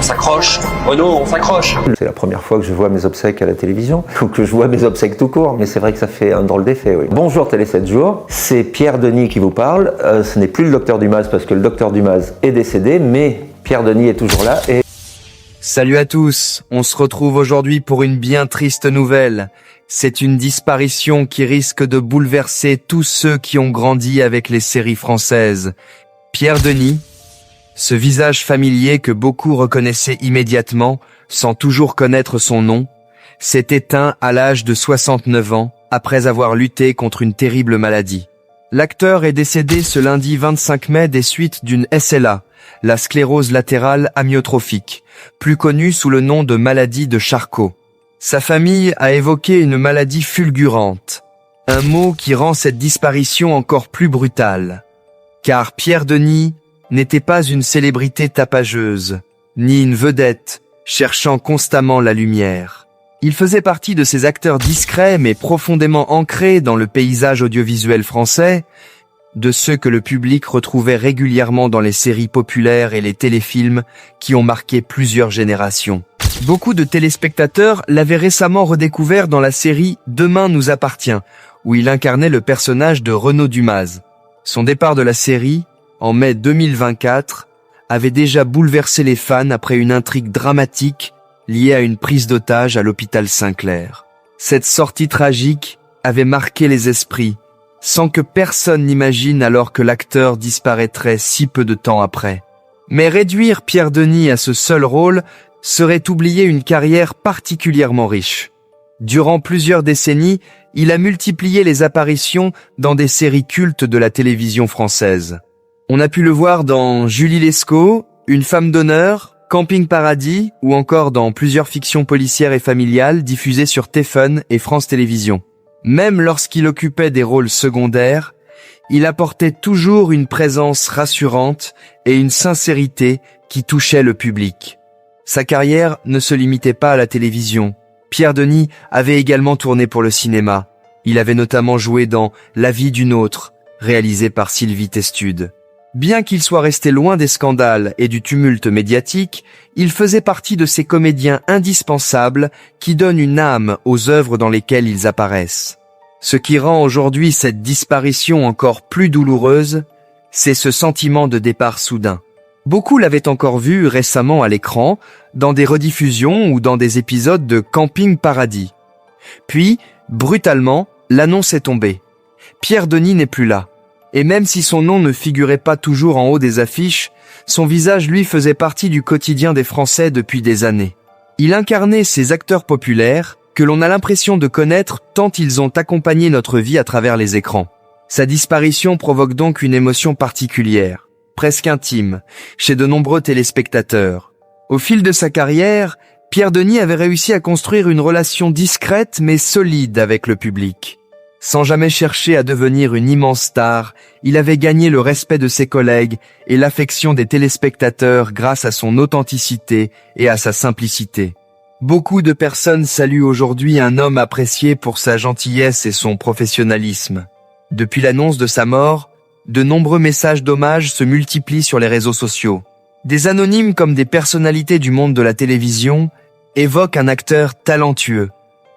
s'accroche. Renaud, on s'accroche. C'est la première fois que je vois mes obsèques à la télévision, ou que je vois mes obsèques tout court, mais c'est vrai que ça fait un drôle d'effet, oui. Bonjour Télé 7 jours, c'est Pierre Denis qui vous parle. Ce n'est plus le docteur Dumas parce que le docteur Dumas est décédé, mais Pierre Denis est toujours là et... Salut à tous, on se retrouve aujourd'hui pour une bien triste nouvelle. C'est une disparition qui risque de bouleverser tous ceux qui ont grandi avec les séries françaises. Pierre Denis, ce visage familier que beaucoup reconnaissaient immédiatement, sans toujours connaître son nom, s'est éteint à l'âge de 69 ans, après avoir lutté contre une terrible maladie. L'acteur est décédé ce lundi 25 mai des suites d'une SLA, la sclérose latérale amyotrophique, plus connue sous le nom de maladie de Charcot. Sa famille a évoqué une maladie fulgurante, un mot qui rend cette disparition encore plus brutale. Car Pierre Denis n'était pas une célébrité tapageuse, ni une vedette cherchant constamment la lumière. Il faisait partie de ces acteurs discrets mais profondément ancrés dans le paysage audiovisuel français, de ceux que le public retrouvait régulièrement dans les séries populaires et les téléfilms qui ont marqué plusieurs générations. Beaucoup de téléspectateurs l'avaient récemment redécouvert dans la série Demain nous appartient, où il incarnait le personnage de Renaud Dumas. Son départ de la série, en mai 2024, avait déjà bouleversé les fans après une intrigue dramatique liée à une prise d'otage à l'hôpital Saint-Clair. Cette sortie tragique avait marqué les esprits, sans que personne n'imagine alors que l'acteur disparaîtrait si peu de temps après. Mais réduire Pierre Denis à ce seul rôle serait oublier une carrière particulièrement riche. Durant plusieurs décennies, il a multiplié les apparitions dans des séries cultes de la télévision française. On a pu le voir dans Julie Lescaut, Une femme d'honneur, Camping Paradis ou encore dans plusieurs fictions policières et familiales diffusées sur TF1 et France Télévisions. Même lorsqu'il occupait des rôles secondaires, il apportait toujours une présence rassurante et une sincérité qui touchait le public. Sa carrière ne se limitait pas à la télévision. Pierre Denis avait également tourné pour le cinéma. Il avait notamment joué dans La vie d'une autre, réalisé par Sylvie Testude. Bien qu'il soit resté loin des scandales et du tumulte médiatique, il faisait partie de ces comédiens indispensables qui donnent une âme aux œuvres dans lesquelles ils apparaissent. Ce qui rend aujourd'hui cette disparition encore plus douloureuse, c'est ce sentiment de départ soudain. Beaucoup l'avaient encore vu récemment à l'écran, dans des rediffusions ou dans des épisodes de Camping Paradis. Puis, brutalement, l'annonce est tombée. Pierre Denis n'est plus là. Et même si son nom ne figurait pas toujours en haut des affiches, son visage lui faisait partie du quotidien des Français depuis des années. Il incarnait ces acteurs populaires que l'on a l'impression de connaître tant ils ont accompagné notre vie à travers les écrans. Sa disparition provoque donc une émotion particulière, presque intime, chez de nombreux téléspectateurs. Au fil de sa carrière, Pierre Denis avait réussi à construire une relation discrète mais solide avec le public. Sans jamais chercher à devenir une immense star, il avait gagné le respect de ses collègues et l'affection des téléspectateurs grâce à son authenticité et à sa simplicité. Beaucoup de personnes saluent aujourd'hui un homme apprécié pour sa gentillesse et son professionnalisme. Depuis l'annonce de sa mort, de nombreux messages d'hommage se multiplient sur les réseaux sociaux. Des anonymes comme des personnalités du monde de la télévision évoquent un acteur talentueux,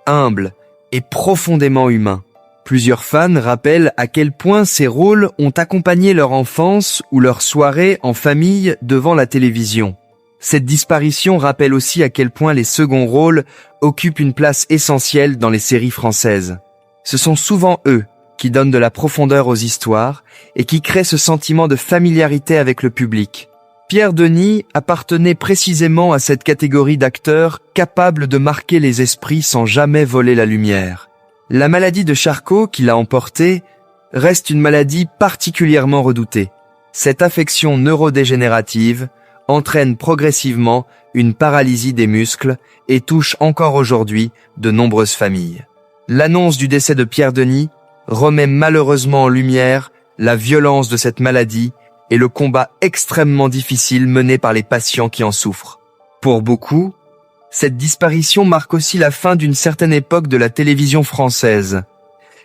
humble et profondément humain. Plusieurs fans rappellent à quel point ces rôles ont accompagné leur enfance ou leur soirée en famille devant la télévision. Cette disparition rappelle aussi à quel point les seconds rôles occupent une place essentielle dans les séries françaises. Ce sont souvent eux qui donnent de la profondeur aux histoires et qui créent ce sentiment de familiarité avec le public. Pierre Denis appartenait précisément à cette catégorie d'acteurs capables de marquer les esprits sans jamais voler la lumière. La maladie de Charcot, qui l'a emporté, reste une maladie particulièrement redoutée. Cette affection neurodégénérative entraîne progressivement une paralysie des muscles et touche encore aujourd'hui de nombreuses familles. L'annonce du décès de Pierre Denis remet malheureusement en lumière la violence de cette maladie et le combat extrêmement difficile mené par les patients qui en souffrent. Pour beaucoup, cette disparition marque aussi la fin d'une certaine époque de la télévision française,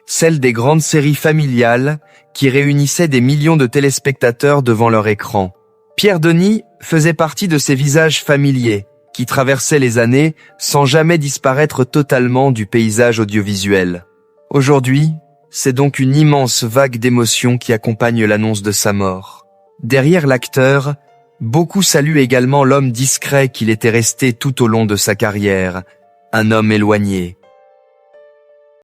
celle des grandes séries familiales qui réunissaient des millions de téléspectateurs devant leur écran. Pierre Denis faisait partie de ces visages familiers qui traversaient les années sans jamais disparaître totalement du paysage audiovisuel. Aujourd'hui, c'est donc une immense vague d'émotions qui accompagne l'annonce de sa mort. Derrière l'acteur, beaucoup saluent également l'homme discret qu'il était resté tout au long de sa carrière, un homme éloigné,